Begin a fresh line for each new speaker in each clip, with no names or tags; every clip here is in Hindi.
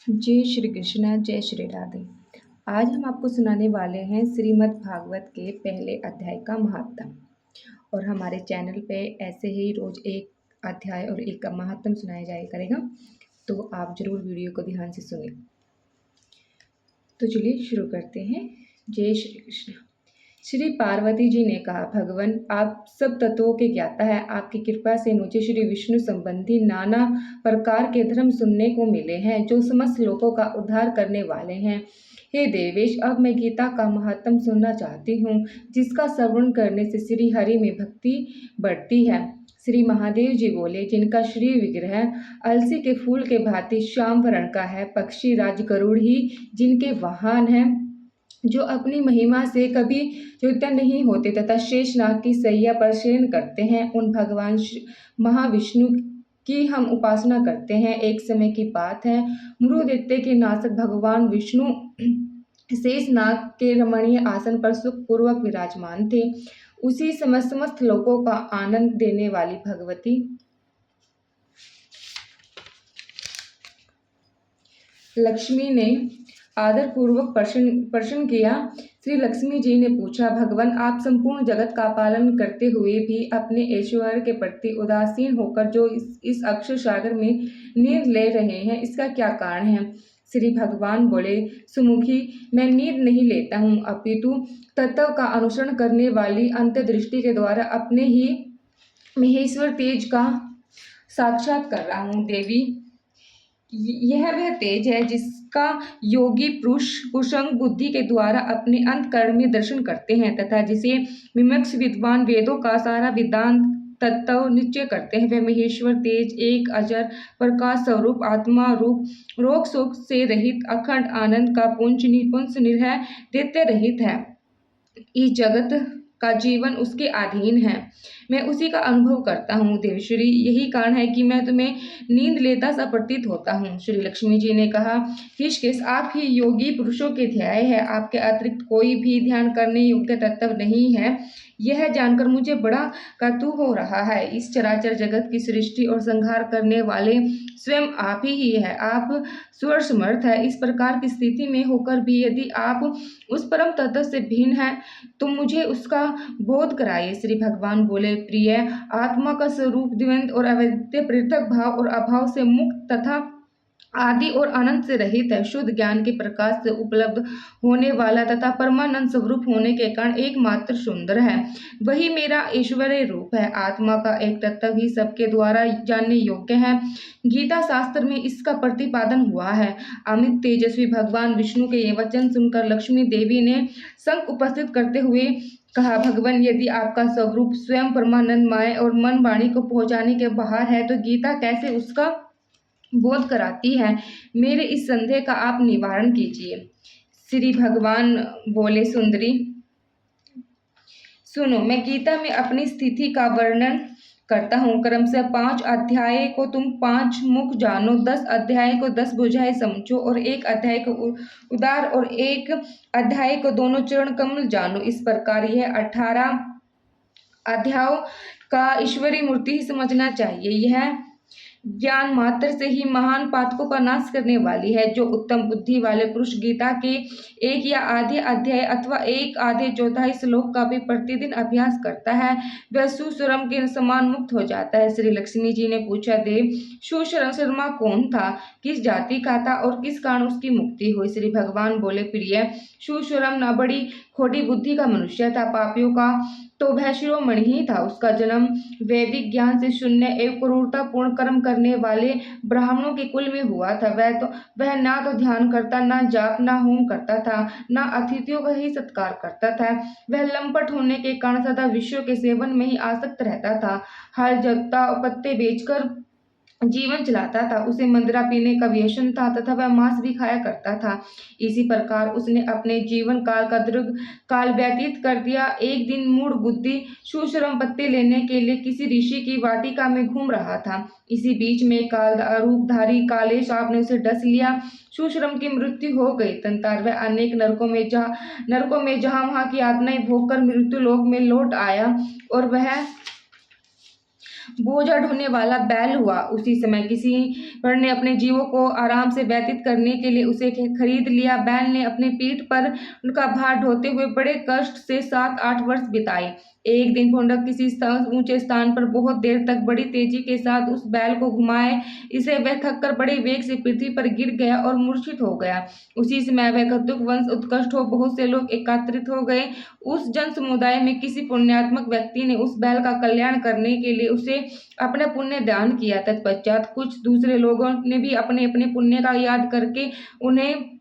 जय श्री कृष्ण, जय श्री राधे। आज हम आपको सुनाने वाले हैं श्रीमद् भागवत के पहले अध्याय का महात्म। और हमारे चैनल पे ऐसे ही रोज एक अध्याय और एक का महात्म सुनाया जाया करेगा, तो आप जरूर वीडियो को ध्यान से सुनें। तो चलिए शुरू करते हैं। जय श्री कृष्ण। श्री पार्वती जी ने कहा, भगवान आप सब तत्वों के ज्ञाता है। आपकी कृपा से मुझे श्री विष्णु संबंधी नाना प्रकार के धर्म सुनने को मिले हैं, जो समस्त लोगों का उद्धार करने वाले हैं। हे देवेश, अब मैं गीता का महात्म सुनना चाहती हूँ, जिसका श्रवण करने से श्री हरि में भक्ति बढ़ती है। श्री महादेव जी बोले, जिनका श्री विग्रह अलसी के फूल के भांति श्याम वर्ण का है, पक्षी राज गरुड़ ही जिनके वाहन है, जो अपनी महिमा से कभी युक्त नहीं होते तथा शेषनाग की सैया पर शयन करते हैं, उन भगवान महाविष्णु की हम उपासना करते हैं। एक समय की बात है, मृदैत्य के नाशक भगवान विष्णु शेषनाग के रमणीय आसन पर सुखपूर्वक विराजमान थे। उसी समय समस्त लोगों का आनंद देने वाली भगवती लक्ष्मी ने आदर पूर्वक प्रश्न किया। श्री लक्ष्मी जी ने पूछा, भगवान आप संपूर्ण जगत का पालन करते हुए भी अपने ऐश्वर्य के प्रति उदासीन होकर जो इस अक्षर सागर में नींद ले रहे हैं, इसका क्या कारण है? श्री भगवान बोले, सुमुखी, मैं नींद नहीं लेता हूँ, अपितु तत्व का अनुसरण करने वाली अंतर्दृष्टि के द्वारा अपने ही महेश्वर तेज का साक्षात कर रहा हूँ। देवी, यह वह तेज है जिसका योगी पुरुष कुसंग बुद्धि के द्वारा अपने अंतःकरण में दर्शन करते हैं तथा जिसे विमक्ष विद्वान वेदों का सारा वेदांत तत्व निश्चय करते हैं। वह महेश्वर तेज एक अजर प्रकाश स्वरूप आत्मा रूप रोग शोक से रहित अखंड आनंद का पुंज निपुंस निर्भय देते रहित है। इस जगत का जीवन उसके अधीन है, मैं उसी का अनुभव करता हूँ। देवश्री, यही कारण है कि मैं तुम्हें नींद लेता सा प्रतीत होता हूँ। श्री लक्ष्मी जी ने कहा, ऋषिकेश, आप ही योगी पुरुषों के ध्याय है, आपके अतिरिक्त कोई भी ध्यान करने योग्य तत्व नहीं है। यह जानकर मुझे बड़ा कौतूहल हो रहा है। इस चराचर जगत की सृष्टि और संहार करने वाले स्वयं आप ही है। आप सर्वसमर्थ है। इस प्रकार की स्थिति में होकर भी यदि आप उस परम तत्व से भिन्न है, तो मुझे उसका बोध कराइए। श्री भगवान बोले, प्रिय, आत्मा का स्वरूप द्वंद्व और अवैध पृथक भाव और अभाव से मुक्त तथा आदि और अनंत से रहित है। शुद्ध ज्ञान के प्रकाश से उपलब्ध होने वाला तथा परमानंद स्वरूप होने के कारण एकमात्र सुंदर है। वही मेरा ऐश्वर्य रूप है। आत्मा का एक तत्व ही सबके द्वारा जानने योग्य है। गीता शास्त्र में इसका प्रतिपादन हुआ है। अमित तेजस्वी भगवान विष्णु के ये वचन सुनकर लक्ष्मी देवी ने संग उपस्थित करते हुए कहा, भगवान, यदि आपका स्वरूप स्वयं परमानंदमय और मन वाणी को पहुंचाने के बाहर है, तो गीता कैसे उसका बोध कराती है? मेरे इस संदेह का आप निवारण कीजिए। श्री भगवान बोले, सुंदरी, सुनो, मैं गीता में अपनी स्थिति का वर्णन करता हूँ। क्रमशः 5 अध्याय को तुम 5 मुख जानो, 10 अध्याय को 10 भुजाएं समझो, और एक अध्याय को उदार और एक अध्याय को दोनों चरण कमल जानो। इस प्रकार यह 18 अध्यायों का ईश्वरी मूर्ति ही समझना चाहिए। यह ज्ञान मात्र से ही महान पातकों का नाश करने वाली है। जो उत्तम बुद्धि वाले पुरुष गीता के एक या आधे अध्याय अथवा एक आधे चौथाई श्लोक का भी प्रतिदिन अभ्यास करता है, वह सुशर्म के समान मुक्त हो जाता है। श्री लक्ष्मी जी ने पूछा, देव, सुशर्मा कौन था, किस जाति का था और किस कारण उसकी मुक्ति हुई? श्री भगवान बोले, प्रिय, सुशर्म न बड़ी खोटी बुद्धि का मनुष्य था, पापियों का तो वह शिरोमणि ही था। उसका जन्म वैदिक ज्ञान से शून्य एवं क्रूरता पूर्ण कर्म करने वाले ब्राह्मणों के कुल में हुआ था। वह ना तो ध्यान करता, ना जाप, ना होम करता था, ना अतिथियों का ही सत्कार करता था। वह लंपट होने के कारण सदा विषयों के सेवन में ही आसक्त रहता था। हल जोतता और पत्ते बेचकर जीवन चलाता था। उसे मंदिरा पीने का व्यसन था तथा वह मांस भी खाया करता था। इसी प्रकार उसने अपने जीवन काल का दीर्घ काल व्यतीत कर दिया। एक दिन मूढ़ बुद्धि सुशर्म पत्ते लेने के लिए किसी ऋषि की वाटिका में घूम रहा था। इसी बीच में काल रूपधारी काले सांप ने उसे डस लिया। सुशर्म की मृत्यु हो गई। तंतार वह अनेक नरकों में जहाँ वहाँ की यातनाएं भोग कर मृत्यु लोक में लौट आया, और वह बोझा ढोने वाला बैल हुआ। उसी समय किसी पर ने अपने जीवों को आराम से व्यतीत करने के लिए उसे खरीद लिया। बैल ने अपने पीठ पर उनका भार ढोते हुए बड़े कष्ट से 7-8 वर्ष बिताए। एक दिन ढूंढक किसी ऊंचे स्थान पर बहुत देर तक बड़ी तेजी के साथ उस बैल को घुमाए इसे वह थककर बड़े वेग से पृथ्वी पर गिर गया और मूर्छित हो गया। उसी समय वह कद्रुक वंश उत्कष्ट हो बहुत से लोग एकत्रित हो गए। उस जन समुदाय में किसी पुण्यात्मक व्यक्ति ने उस बैल का कल्याण करने के लिए उसे अपना पुण्य दान किया। तत्पश्चात कुछ दूसरे लोगों ने भी अपने अपने पुण्य का याद करके उन्हें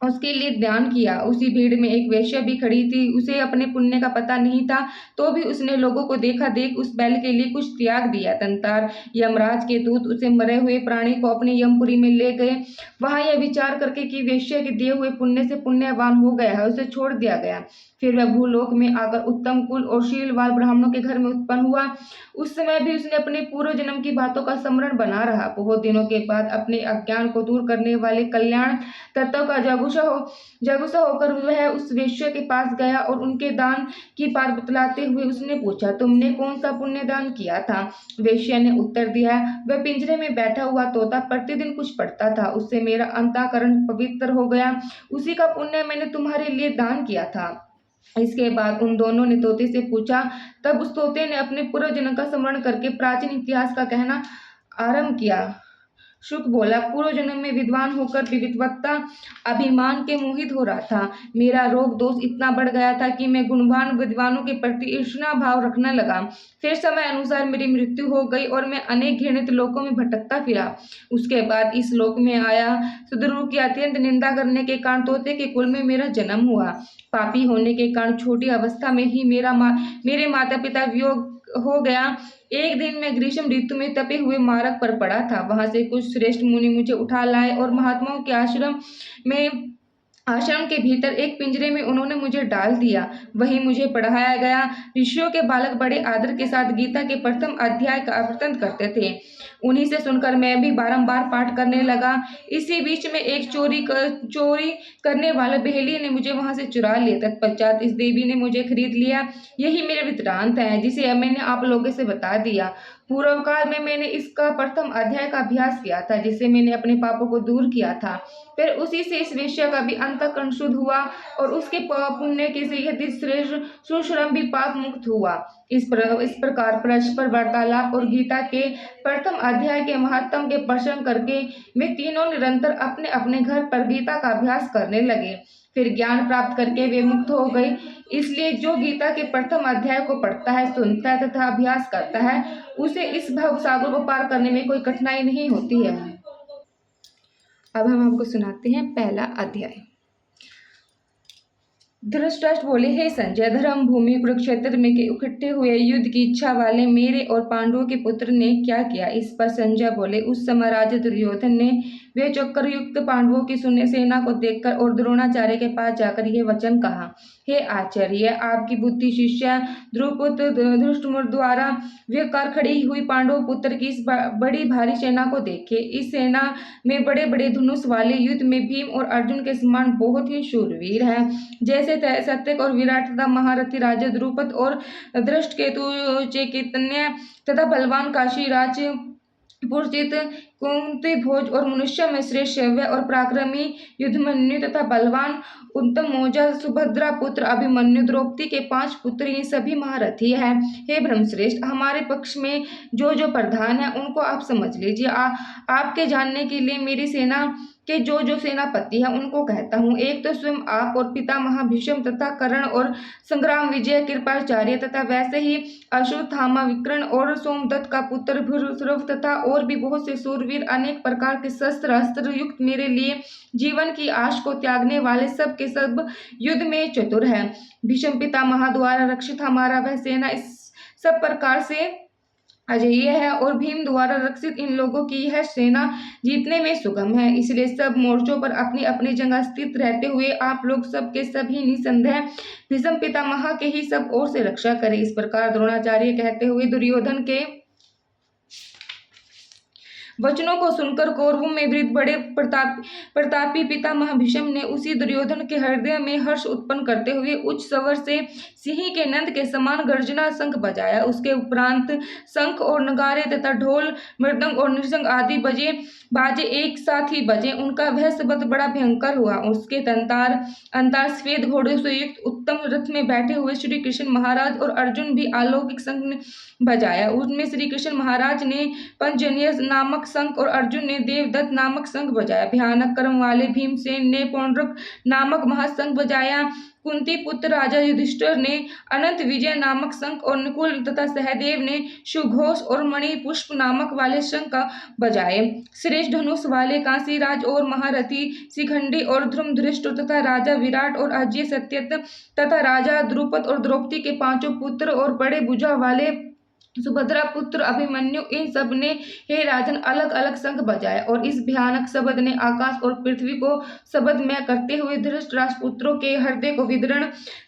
उसके लिए दान किया। उसी भीड़ में एक वेश्या भी खड़ी थी। उसे अपने पुण्य का पता नहीं था, तो भी उसने लोगों को देखा देख उस बैल के लिए कुछ त्याग दिया। तंतार यमराज के दूत उसे मरे हुए प्राणी को अपनी यमपुरी में ले गए। वहां यह विचार करके कि वेश्या के दिए हुए पुण्य से पुण्यवान हो गया है, उसे छोड़ दिया गया। फिर वह भूलोक में आकर उत्तम कुल और शीलवान ब्राह्मणों के घर में उत्पन्न हुआ। उस समय भी उसने अपने पूर्व जन्म की बातों का स्मरण बना रहा। बहुत दिनों के बाद अपने अज्ञान को दूर करने वाले कल्याण तत्व का जागूसा होकर वह उस वेश्या के पास गया और उनके दान की बात बतलाते हुए उसने पूछा, तुमने कौन सा पुण्य दान किया था? वेश्या ने उत्तर दिया, वह पिंजरे में बैठा हुआ तोता प्रतिदिन कुछ पढ़ता था, उससे मेरा अंतःकरण पवित्र हो गया। उसी का पुण्य मैंने तुम्हारे लिए दान किया था। इसके बाद उन दोनों ने तोते से पूछा। तब उस तोते ने अपने पूर्व जन्म का स्मरण करके प्राचीन इतिहास का कहना आरंभ किया। शुक बोला, पूर्व जन्म में विद्वान होकर भी विद्वत्ता अभिमान के मोहित हो रहा था। मेरा रोग दोष इतना बढ़ गया था कि मैं गुणवान विद्वानों के प्रति ईर्ष्या भाव रखने लगा। फिर समय अनुसार मेरी मृत्यु हो गई और मैं अनेक घृणित लोकों में भटकता फिरा। उसके बाद इस लोक में आया। सुदूर की अत्यंत निंदा करने के कारण तोते के कुल में मेरा जन्म हुआ। पापी होने के कारण छोटी अवस्था में ही मेरे माता पिता वियोग हो गया। एक दिन मैं ग्रीष्म ऋतु में तपे हुए मार्ग पर पड़ा था। वहां से कुछ श्रेष्ठ मुनि मुझे उठा लाए और महात्माओं के आश्रम के भीतर एक पिंजरे में उन्होंने मुझे डाल दिया। वहीं मुझे पढ़ाया गया। ऋषियों के बालक बड़े आदर के साथ गीता के प्रथम अध्याय का अवतरण करते थे। उन्हीं से सुनकर मैं भी बारंबार पाठ करने लगा। इसी बीच में एक चोरी करने वाला बहेलिया ने मुझे वहां से चुरा लिया। तत्पश्चात इस देवी ने मुझे खरीद लिया। यही मेरे वृत्तांत है, जिसे अब मैंने आप लोगों से बता दिया। पूर्व काल में मैंने इसका प्रथम अध्याय का अभ्यास किया था, जिससे मैंने अपने पापों को दूर किया था। फिर उसी से इस वेश्या का भी अंतःकरण शुद्ध हुआ और उसके पुण्य के से यदि श्रेष्ठ सुश्रम भी पाप मुक्त हुआ। इस प्रकार परस्पर वार्तालाप और गीता के प्रथम अध्याय के महत्व के प्रश्न करके वे तीनों निरंतर अपने अपने घर पर गीता का अभ्यास करने लगे। फिर ज्ञान प्राप्त करके वे मुक्त हो गए। इसलिए जो गीता के प्रथम अध्याय को पढ़ता है, सुनता है तथा अभ्यास करता है, उसे इस भव सागर को पार करने में कोई कठिनाई नहीं होती है। अब हम आपको सुनाते हैं पहला अध्याय। धृतराष्ट्र बोले, हे संजय, धर्म भूमि कुरुक्षेत्र में के इकट्ठे हुए युद्ध की इच्छा वाले मेरे और पांडवों के पुत्र ने क्या किया? इस पर संजय बोले, उस समय राजा दुर्योधन ने वे चक्कर युक्त पांडवों की शून्य सेना को देखकर और द्रोणाचार्य के पास जाकर यह वचन कहा, हे आचार्य, आपकी बुद्धि शिष्य द्रुपद धृष्टद्युम्न द्वारा वे कर खड़ी हुई पांडव पुत्र की इस बड़ी भारी सेना को देखे। इस सेना में बड़े बड़े धनुष वाले युद्ध में भीम और अर्जुन के समान बहुत ही शूरवीर है, जैसे सत्यक और विराट तथा महारथी राजा द्रुपद और धृष्टकेतु चैतन्य तथा बलवान काशीराज पुरजित कुंती भोज और मनुष्य में श्रेष्ठ शव्य और पराक्रमी युद्धमन्यु तथा बलवान उत्तम मौजा सुभद्रा पुत्र अभिमन्यु द्रौपदी के 5 पुत्र ये सभी महारथी हैं। हे ब्रह्मश्रेष्ठ, हमारे पक्ष में जो जो प्रधान है उनको आप समझ लीजिए। आपके जानने के लिए मेरी सेना के जो सेनापति है उनको कहता हूँ। एक तो स्वयं आप और पितामह भीष्म तथा कर्ण और संग्राम विजय कृपाचार्य तथा वैसे ही अश्वत्थामा विकर्ण और सोमदत्त का पुत्र भूरिश्रव तथा और भी बहुत से सूरवीर अनेक प्रकार के शस्त्र अस्त्र युक्त मेरे लिए जीवन की आश को त्यागने वाले सब के सब युद्ध में चतुर है। भीष्म पितामह द्वारा रक्षित हमारा वह सेना इस सब प्रकार से अजेय है और भीम द्वारा रक्षित इन लोगों की यह सेना जीतने में सुगम है। इसलिए सब मोर्चों पर अपनी अपनी जगह स्थित रहते हुए आप लोग सब के सभी निसंदेह भीष्म पितामह के ही सब ओर से रक्षा करें। इस प्रकार द्रोणाचार्य कहते हुए दुर्योधन के वचनों को सुनकर कौरवों में वृद्ध बड़े प्रतापी पितामह भीष्म ने उसी दुर्योधन के हृदय में हर्ष उत्पन्न करते हुए उच्च स्वर से सिंह के नंद के समान गर्जना शंख बजाया। उसके उपरांत शंख और नगारे तथा ढोल मृदंग और नृशंग आदि बाजे एक साथ ही बजे। उनका वह शब्द बड़ा भयंकर हुआ। उसके अंतार सफेद घोड़ों से युक्त उत्तम रथ में बैठे हुए श्री कृष्ण महाराज और अर्जुन भी अलौकिक शंख बजाया। उनमें श्री कृष्ण महाराज ने पंचजन्य नामक शंख और अर्जुन ने देवदत्त नामक शंख बजाया। भयानक कर्म वाले भीमसेन ने पौंड्रक नामक महाशंख बजाया। कुंती पुत्र राजा युधिष्ठिर ने अनंत विजय नामक शंख और नकुल तथा सहदेव ने सुघोष और मणि पुष्प नामक वाले शंख बजाए। श्रेष्ठ धनुष वाले काशीराज और महारथी शिखंडी और धर्मधृष्ट तथा राजा विराट और अजय सत्यव्रत तथा राजा द्रुपद और द्रौपदी के पांचों पुत्र और बड़े भुजा वाले सुभद्रा पुत्र अभिमन्यु, इन सब ने हे राजन अलग अलग शंख बजाए और इस भयानक शब्द ने आकाश और पृथ्वी को शब्दमय करते हुए धृतराष्ट्र पुत्रों के हृदय को विदीर्ण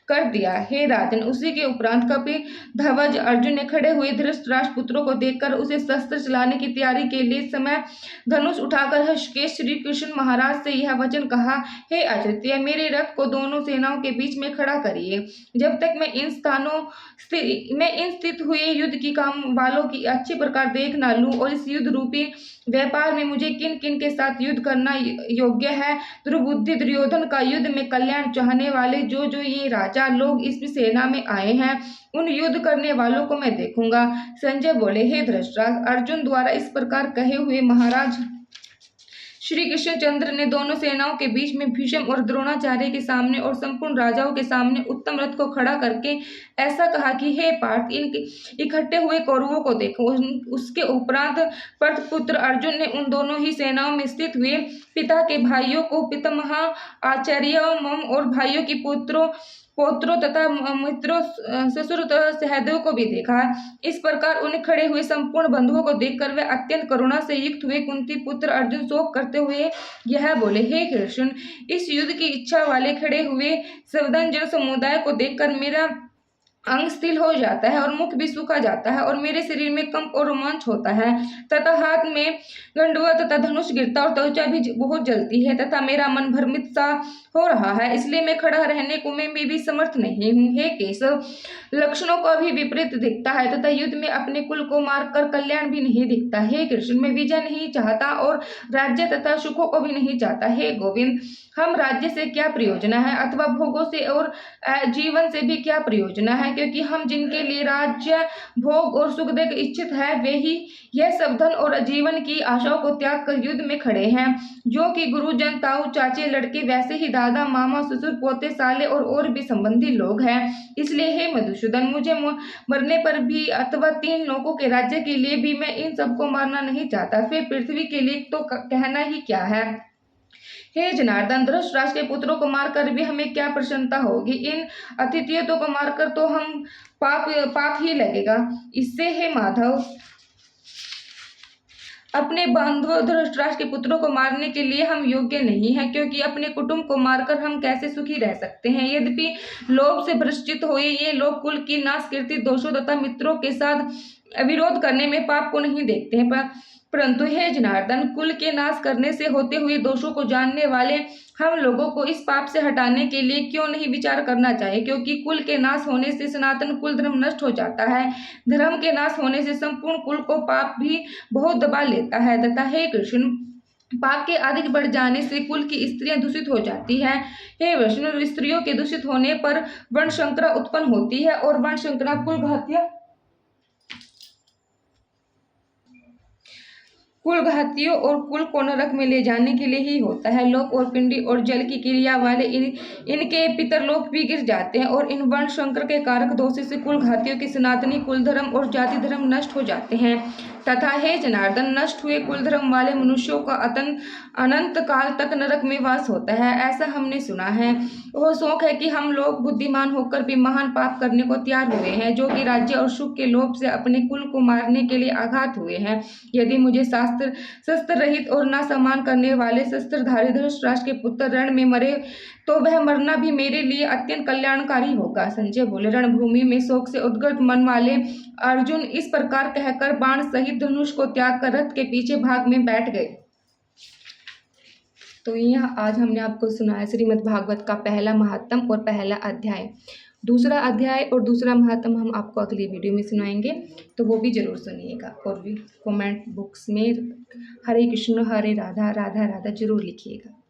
कर दिया। हे राजन, उसी के उपरांत कपि ध्वज अर्जुन ने खड़े हुए धृतराष्ट्र पुत्रों को देखकर उसे शस्त्र चलाने की तैयारी के लिए समय धनुष उठाकर हर्षकेश श्री कृष्ण महाराज से यह वचन कहा, हे अद्वितीय, मेरे रथ को दोनों सेनाओं के बीच में खड़ा करिए। जब तक मैं इन स्थित हुए युद्ध की काम वालों की अच्छी प्रकार देख न लूं और इस युद्ध रूपी व्यापार में मुझे किन किन के साथ युद्ध करना योग्य है, दुर्बुद्धि दुर्योधन का युद्ध में कल्याण चाहने वाले जो ये राजा लोग इस सेना में आए हैं, उन युद्ध करने वालों को मैं देखूंगा। संजय बोले, हे धृतराष्ट्र, अर्जुन द्वारा इस प्रकार कहे हुए महाराज श्री कृष्णचंद्र ने दोनों सेनाओं के बीच में भीष्म और द्रोणाचार्य के सामने और संपूर्ण राजाओं के सामने उत्तम रथ को खड़ा करके ऐसा कहा कि हे पार्थ, इन इकट्ठे हुए कौरवों को देखो। उसके उपरांत पुत्र अर्जुन ने उन दोनों ही सेनाओं में स्थित हुए पिता के भाइयों को, पितामह आचार्य और भाइयों की पौत्रों तथा मित्रों ससुर तथा सहदेव को भी देखा। इस प्रकार उन्हें खड़े हुए संपूर्ण बंधुओं को देखकर वे अत्यंत करुणा से युक्त हुए। कुंती पुत्र अर्जुन शोक करते हुए यह बोले, हे कृष्ण, इस युद्ध की इच्छा वाले खड़े हुए सवदन जन समुदाय को देखकर मेरा अंग स्थिर हो जाता है और मुख भी सूखा जाता है और मेरे शरीर में कंप और रोमांच होता है तथा हाथ में गंडवा तथा धनुष गिरता और त्वचा भी बहुत जलती है तथा मेरा मन भ्रमित सा हो रहा है, इसलिए मैं खड़ा रहने को मैं भी समर्थ नहीं हूँ। हे केशव, लक्षणों का भी विपरीत दिखता है तथा युद्ध में अपने कुल को मारकर कल्याण भी नहीं दिखता। हे कृष्ण, मैं विजय नहीं चाहता और राज्य तथा सुखों को भी नहीं चाहता। हे गोविंद, हम राज्य से क्या प्रयोजन है अथवा भोगों से और जीवन से भी क्या प्रयोजन है, क्योंकि हम जिनके लिए राज्य भोग और सुख देख इच्छित है वे ही यह सब धन और जीवन की आशाओं को त्याग कर युद्ध में खड़े हैं, जो कि गुरुजन, ताऊ, चाचे, लड़के, वैसे ही दादा, मामा, ससुर, पोते, साले और भी संबंधी लोग हैं। इसलिए हे मधुसूदन, मुझे मरने पर भी अथवा 3 लोगों के राज्य के लिए भी मैं इन सबको मारना नहीं चाहता, फिर पृथ्वी के लिए तो कहना ही क्या है। हे जनार्दन, धृतराष्ट्र के पुत्रों को मारकर भी हमें क्या प्रसन्नता होगी, इन अतिथियों को मारकर तो हम पाप ही लगेगा। इससे हे माधव, अपने बांधव धृतराष्ट्र के पुत्रों को मारने के लिए हम योग्य नहीं हैं, क्योंकि अपने कुटुंब को मारकर हम कैसे सुखी रह सकते हैं। यद्यपि लोभ से भ्रष्टित हुए ये लोग कुल की नाश कीर्ति, दोषों तथा मित्रों के साथ विरोध करने में पाप को नहीं देखते हैं, परंतु हे जनार्दन, कुल के नाश करने से होते हुए दोषों को जानने वाले हम लोगों को इस पाप से हटाने के लिए क्यों नहीं विचार करना चाहिए, क्योंकि कुल के नाश होने से सनातन कुल धर्म नष्ट हो जाता है। धर्म के नाश होने से संपूर्ण कुल को पाप भी बहुत दबा लेता है तथा हे कृष्ण, पाप के अधिक बढ़ जाने से कुल की स्त्रियां दूषित हो जाती हैं। हे विष्णु, स्त्रियों के दूषित होने पर वर्णशंकरा उत्पन्न होती है और वर्णशंकरा कुल घातियों और कुल को नरक में ले जाने के लिए ही होता है। लोक और पिंडी और जल की क्रिया वाले इनके पितरलोक भी गिर जाते हैं और इन वर्ण शंकर के कारक दोष से कुल घातियों के सनातनी कुल धर्म और जाति धर्म नष्ट हो जाते हैं तथा हे जनार्दन, नष्ट हुए कुल धर्म वाले मनुष्यों का अनंत काल तक नरक में वास होता है, ऐसा हमने सुना है। वह शौक है कि हम लोग बुद्धिमान होकर भी महान पाप करने को तैयार हुए हैं, जो कि राज्य और सुख के लोभ से अपने कुल को मारने के लिए आघात हुए हैं। यदि मुझे शस्त्र रहित और न सम्मान करने वाले शस्त्रधारी धृतराष्ट्र के पुत्र रण में मरे तो वह मरना भी मेरे लिए अत्यंत कल्याणकारी होगा। संजय बोले, रणभूमि में शोक से उद्गत मन वाले अर्जुन इस प्रकार कहकर बाण सहित धनुष को त्याग कर रथ के पीछे भाग में बैठ गए। तो यह आज हमने आपको सुनाया श्रीमद् भागवत का पहला महात्म और पहला अध्याय। दूसरा अध्याय और दूसरा महात्म हम आपको अगली वीडियो में सुनाएंगे, तो वो भी जरूर सुनिएगा। और भी कमेंट बॉक्स में हरे कृष्ण हरे राधा राधा राधा जरूर लिखिएगा।